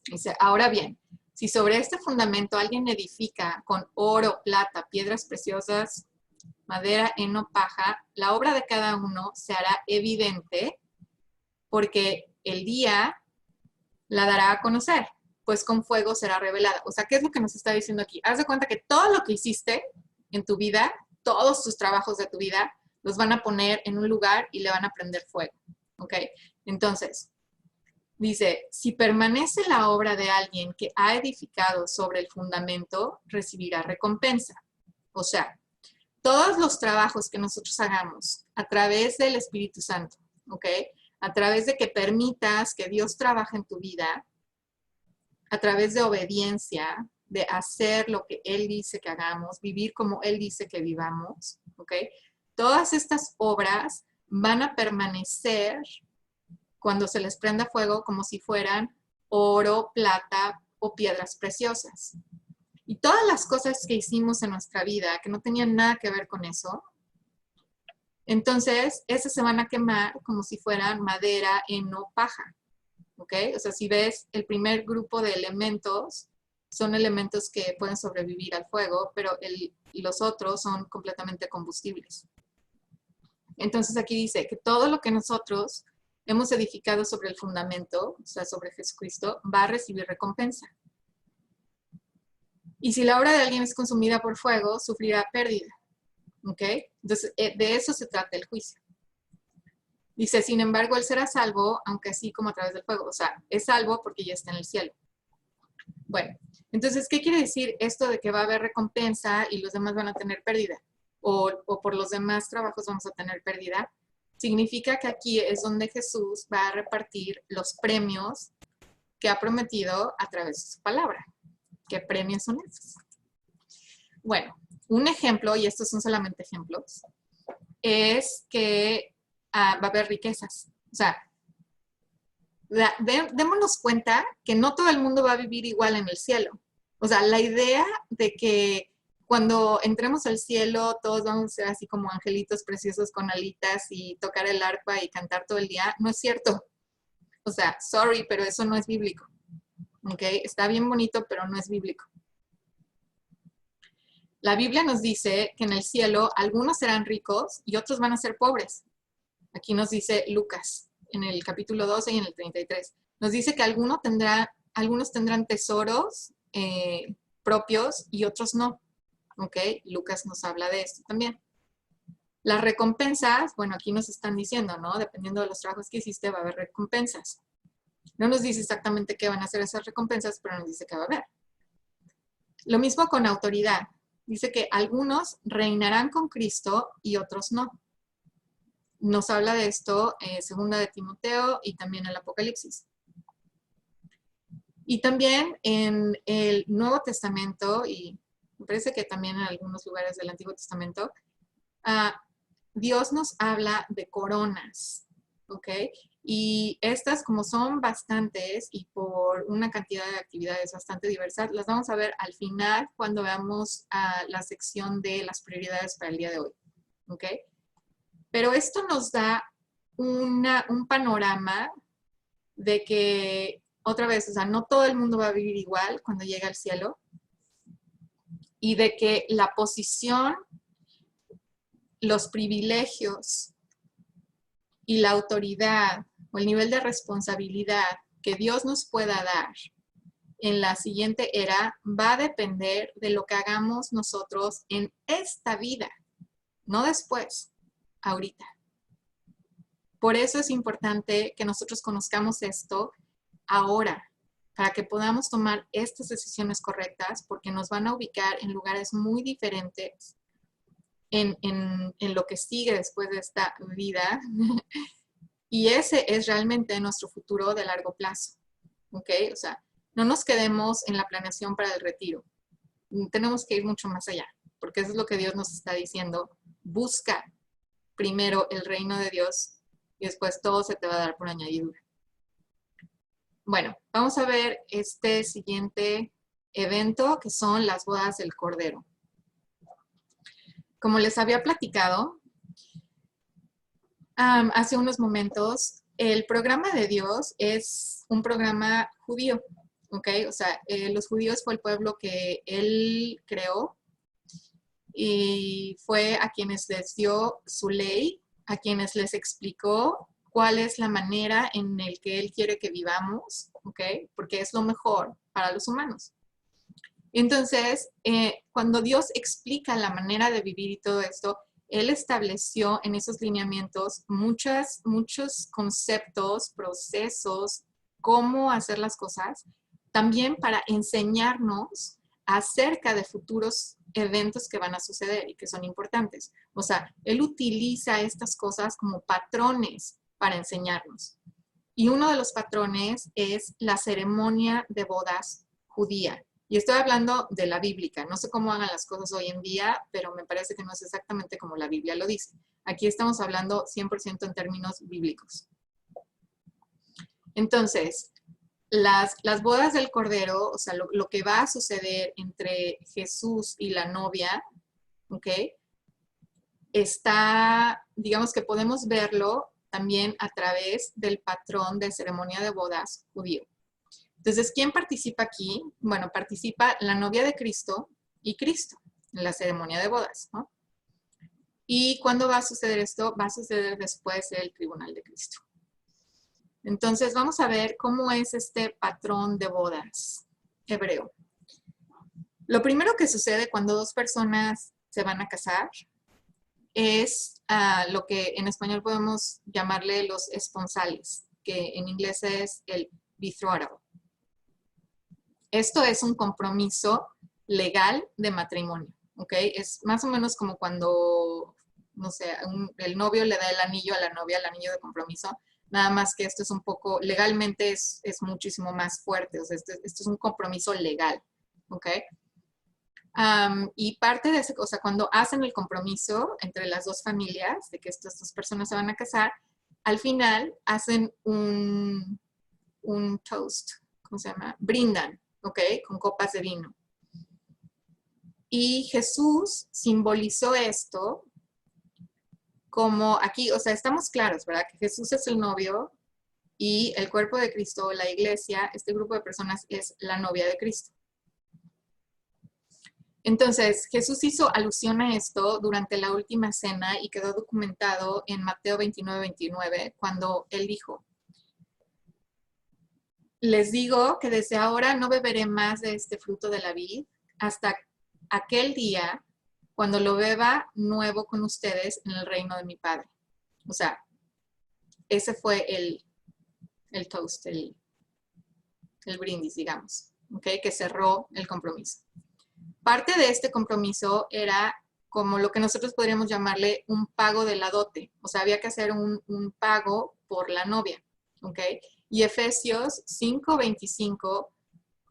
Dice, ahora bien, si sobre este fundamento alguien edifica con oro, plata, piedras preciosas, madera, heno, paja, la obra de cada uno se hará evidente porque el día la dará a conocer, pues con fuego será revelada. O sea, ¿qué es lo que nos está diciendo aquí? Haz de cuenta que todo lo que hiciste en tu vida, todos tus trabajos de tu vida, los van a poner en un lugar y le van a prender fuego, ¿ok? Entonces, dice, si permanece la obra de alguien que ha edificado sobre el fundamento, recibirá recompensa. O sea, todos los trabajos que nosotros hagamos a través del Espíritu Santo, ¿ok? A través de que permitas que Dios trabaje en tu vida, a través de obediencia, de hacer lo que Él dice que hagamos, vivir como Él dice que vivamos, ¿ok? Todas estas obras van a permanecer cuando se les prenda fuego como si fueran oro, plata o piedras preciosas. Y todas las cosas que hicimos en nuestra vida que no tenían nada que ver con eso, entonces esas se van a quemar como si fueran madera, heno, paja. ¿Ok? O sea, si ves el primer grupo de elementos, son elementos que pueden sobrevivir al fuego, pero los otros son completamente combustibles. Entonces aquí dice que todo lo que nosotros hemos edificado sobre el fundamento, o sea, sobre Jesucristo, va a recibir recompensa. Y si la obra de alguien es consumida por fuego, sufrirá pérdida. ¿Ok? Entonces, de eso se trata el juicio. Dice, sin embargo, él será salvo, aunque así como a través del fuego. O sea, es salvo porque ya está en el cielo. Bueno, entonces, ¿qué quiere decir esto de que va a haber recompensa y los demás van a tener pérdida? O por los demás trabajos vamos a tener pérdida. Significa que aquí es donde Jesús va a repartir los premios que ha prometido a través de su palabra. ¿Qué premios son esos? Bueno, un ejemplo, y estos son solamente ejemplos, es que va a haber riquezas. O sea, démonos cuenta que no todo el mundo va a vivir igual en el cielo. O sea, la idea de que cuando entremos al cielo todos vamos a ser así como angelitos preciosos con alitas y tocar el arpa y cantar todo el día, no es cierto. O sea, sorry, pero eso no es bíblico. ¿Ok? Está bien bonito, pero no es bíblico. La Biblia nos dice que en el cielo algunos serán ricos y otros van a ser pobres. Aquí nos dice Lucas, en el capítulo 12 y en el 33. Nos dice que algunos tendrán tesoros propios y otros no. ¿Ok? Lucas nos habla de esto también. Las recompensas, bueno, aquí nos están diciendo, ¿no? Dependiendo de los trabajos que hiciste, va a haber recompensas. No nos dice exactamente qué van a hacer esas recompensas, pero nos dice que va a haber. Lo mismo con autoridad. Dice que algunos reinarán con Cristo y otros no. nos habla de esto segunda de Timoteo y también el Apocalipsis. Y también en el Nuevo Testamento, y me parece que también en algunos lugares del Antiguo Testamento, Dios nos habla de coronas, ¿ok? Y estas, como son bastantes y por una cantidad de actividades bastante diversas, las vamos a ver al final cuando veamos la sección de las prioridades para el día de hoy, ¿ok? Pero esto nos da un panorama de que, otra vez, o sea, no todo el mundo va a vivir igual cuando llegue al cielo y de que la posición, los privilegios y la autoridad o el nivel de responsabilidad que Dios nos pueda dar en la siguiente era va a depender de lo que hagamos nosotros en esta vida, no después, ahorita. Por eso es importante que nosotros conozcamos esto ahora, para que podamos tomar estas decisiones correctas, porque nos van a ubicar en lugares muy diferentes en lo que sigue después de esta vida. Y ese es realmente nuestro futuro de largo plazo, ¿ok? O sea, no nos quedemos en la planeación para el retiro. Tenemos que ir mucho más allá, porque eso es lo que Dios nos está diciendo. Busca primero el reino de Dios y después todo se te va a dar por añadidura. Bueno, vamos a ver este siguiente evento, que son las bodas del Cordero. Como les había platicado hace unos momentos, el programa de Dios es un programa judío, ¿ok? O sea, los judíos fue el pueblo que Él creó y fue a quienes les dio su ley, a quienes les explicó cuál es la manera en la que Él quiere que vivamos, ¿ok? Porque es lo mejor para los humanos. Entonces, cuando Dios explica la manera de vivir y todo esto, Él estableció en esos lineamientos muchos conceptos, procesos, cómo hacer las cosas, también para enseñarnos acerca de futuros eventos que van a suceder y que son importantes. O sea, Él utiliza estas cosas como patrones para enseñarnos. Y uno de los patrones es la ceremonia de bodas judía. Y estoy hablando de la bíblica. No sé cómo hagan las cosas hoy en día, pero me parece que no es exactamente como la Biblia lo dice. Aquí estamos hablando 100% en términos bíblicos. Entonces, las bodas del Cordero, o sea, lo que va a suceder entre Jesús y la novia, ¿ok? Está, digamos que podemos verlo también a través del patrón de ceremonia de bodas judío. Entonces, ¿quién participa aquí? Bueno, participa la novia de Cristo y Cristo en la ceremonia de bodas, ¿no? ¿Y cuándo va a suceder esto? Va a suceder después del tribunal de Cristo. Entonces, vamos a ver cómo es este patrón de bodas hebreo. Lo primero que sucede cuando dos personas se van a casar es lo que en español podemos llamarle los esponsales, que en inglés es el betrothal. Esto es un compromiso legal de matrimonio, ¿ok? Es más o menos como cuando, no sé, el novio le da el anillo a la novia, el anillo de compromiso, nada más que esto es un poco, legalmente es muchísimo más fuerte, o sea, esto es un compromiso legal, ¿ok? Y parte de esa cosa, cuando hacen el compromiso entre las dos familias, de que estas dos personas se van a casar, al final hacen un toast, ¿cómo se llama? Brindan, ¿ok? Con copas de vino. Y Jesús simbolizó esto como aquí, o sea, estamos claros, ¿verdad? Que Jesús es el novio y el cuerpo de Cristo, la iglesia, este grupo de personas es la novia de Cristo. Entonces, Jesús hizo alusión a esto durante la última cena y quedó documentado en Mateo 29:29, cuando él dijo: les digo que desde ahora no beberé más de este fruto de la vid hasta aquel día cuando lo beba nuevo con ustedes en el reino de mi Padre. O sea, ese fue el toast, el brindis, digamos, ¿ok? Que cerró el compromiso. Parte de este compromiso era como lo que nosotros podríamos llamarle un pago de la dote. O sea, había que hacer un pago por la novia, ¿ok? Y Efesios 5:25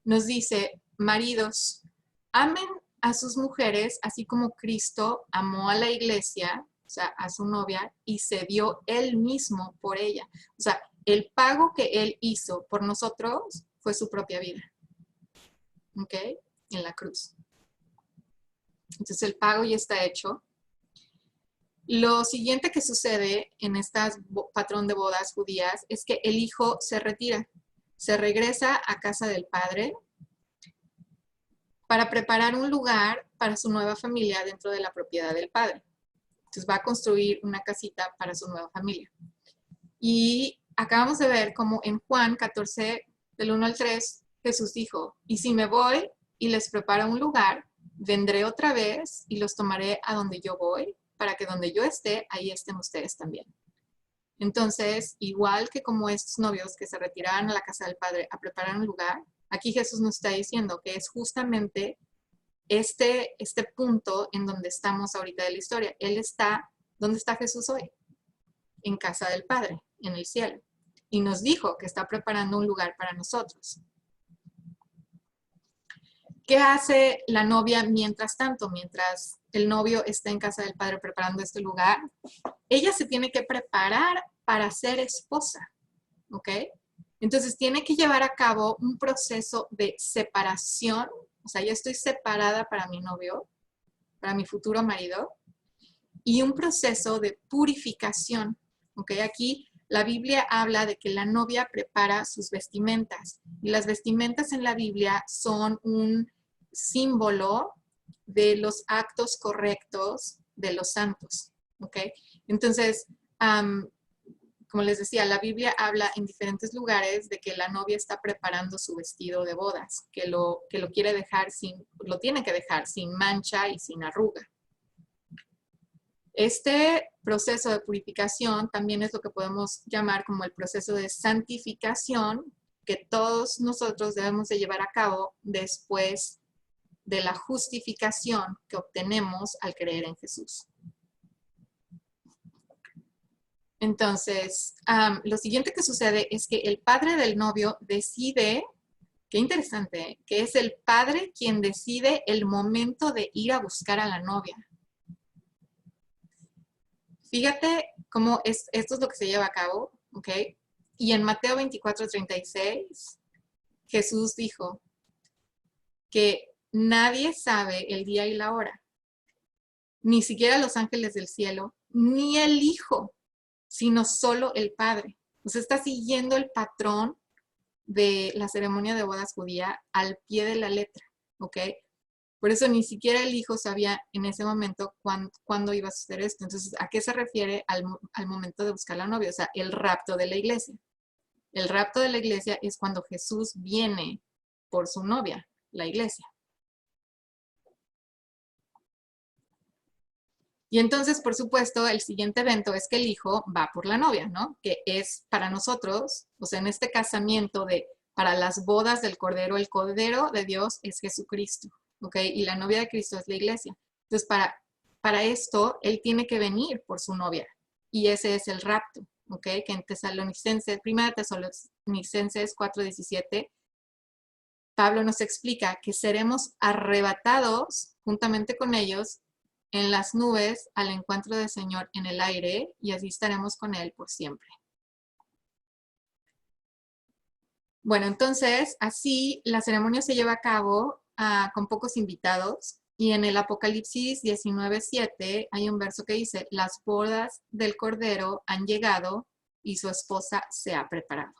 nos dice, maridos, amen a sus mujeres, así como Cristo amó a la iglesia, o sea, a su novia, y se dio él mismo por ella. O sea, el pago que él hizo por nosotros fue su propia vida, ¿ok? En la cruz. Entonces el pago ya está hecho. Lo siguiente que sucede en estas patrón de bodas judías es que el hijo se retira, se regresa a casa del padre para preparar un lugar para su nueva familia dentro de la propiedad del padre. Entonces va a construir una casita para su nueva familia. Y acabamos de ver como en Juan 14, del 1 al 3, Jesús dijo, y si me voy y les preparo un lugar, vendré otra vez y los tomaré a donde yo voy, para que donde yo esté, ahí estén ustedes también. Entonces, igual que como estos novios que se retiraban a la casa del Padre a preparar un lugar, aquí Jesús nos está diciendo que es justamente este punto en donde estamos ahorita de la historia. Él está, ¿dónde está Jesús hoy? En casa del Padre, en el cielo. Y nos dijo que está preparando un lugar para nosotros. ¿Qué hace la novia mientras tanto? Mientras el novio está en casa del padre preparando este lugar, ella se tiene que preparar para ser esposa, ¿ok? Entonces tiene que llevar a cabo un proceso de separación, o sea, yo estoy separada para mi novio, para mi futuro marido, y un proceso de purificación, ¿ok? Aquí la Biblia habla de que la novia prepara sus vestimentas, y las vestimentas en la Biblia son un símbolo de los actos correctos de los santos, ¿ok? Entonces, como les decía, la Biblia habla en diferentes lugares de que la novia está preparando su vestido de bodas, que lo quiere dejar lo tiene que dejar sin mancha y sin arruga. Este proceso de purificación también es lo que podemos llamar como el proceso de santificación que todos nosotros debemos de llevar a cabo después de la justificación que obtenemos al creer en Jesús. Entonces, lo siguiente que sucede es que el padre del novio decide, qué interesante, que es el padre quien decide el momento de ir a buscar a la novia. Fíjate cómo esto es lo que se lleva a cabo, ¿ok? Y en Mateo 24:36, Jesús dijo que nadie sabe el día y la hora, ni siquiera los ángeles del cielo, ni el Hijo, sino solo el Padre. O sea, está siguiendo el patrón de la ceremonia de bodas judía al pie de la letra, ¿ok? Por eso ni siquiera el hijo sabía en ese momento cuándo iba a suceder esto. Entonces, ¿a qué se refiere al momento de buscar la novia? O sea, el rapto de la iglesia. El rapto de la iglesia es cuando Jesús viene por su novia, la iglesia. Y entonces, por supuesto, el siguiente evento es que el hijo va por la novia, ¿no? Que es para nosotros, o sea, en este casamiento para las bodas del Cordero, el Cordero de Dios es Jesucristo. ¿Ok? Y la novia de Cristo es la iglesia. Entonces, para esto, él tiene que venir por su novia. Y ese es el rapto, ¿ok? Que en Tesalonicenses, 1 Tesalonicenses 4:17, Pablo nos explica que seremos arrebatados juntamente con ellos en las nubes al encuentro del Señor en el aire, y así estaremos con él por siempre. Bueno, entonces, así la ceremonia se lleva a cabo con pocos invitados, y en el Apocalipsis 19:7 hay un verso que dice, las bodas del Cordero han llegado y su esposa se ha preparado.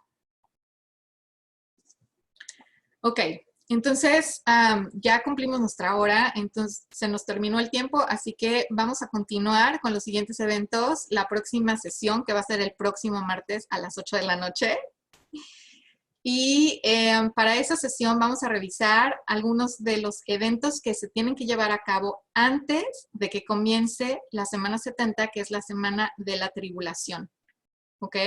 Ok, entonces ya cumplimos nuestra hora, entonces se nos terminó el tiempo, así que vamos a continuar con los siguientes eventos, la próxima sesión que va a ser el próximo martes a las 8 de la noche. Y para esa sesión vamos a revisar algunos de los eventos que se tienen que llevar a cabo antes de que comience la semana 70, que es la semana de la tribulación. ¿Ok?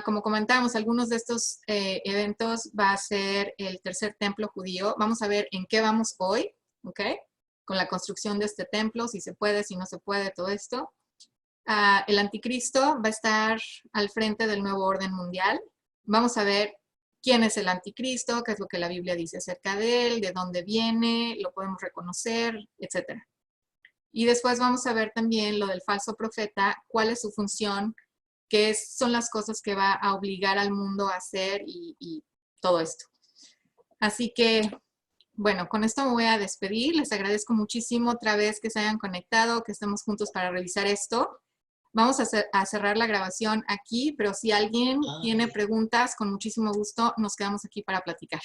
Como comentábamos, algunos de estos eventos va a ser el tercer templo judío. Vamos a ver en qué vamos hoy. ¿Ok? con la construcción de este templo, si se puede, si no se puede, todo esto. El anticristo va a estar al frente del nuevo orden mundial. Vamos a ver quién es el anticristo, qué es lo que la Biblia dice acerca de él, de dónde viene, lo podemos reconocer, etc. Y después vamos a ver también lo del falso profeta, cuál es su función, qué son las cosas que va a obligar al mundo a hacer y todo esto. Así que, bueno, con esto me voy a despedir. Les agradezco muchísimo otra vez que se hayan conectado, que estemos juntos para revisar esto. Vamos a cerrar la grabación aquí, pero si alguien tiene preguntas, con muchísimo gusto nos quedamos aquí para platicar.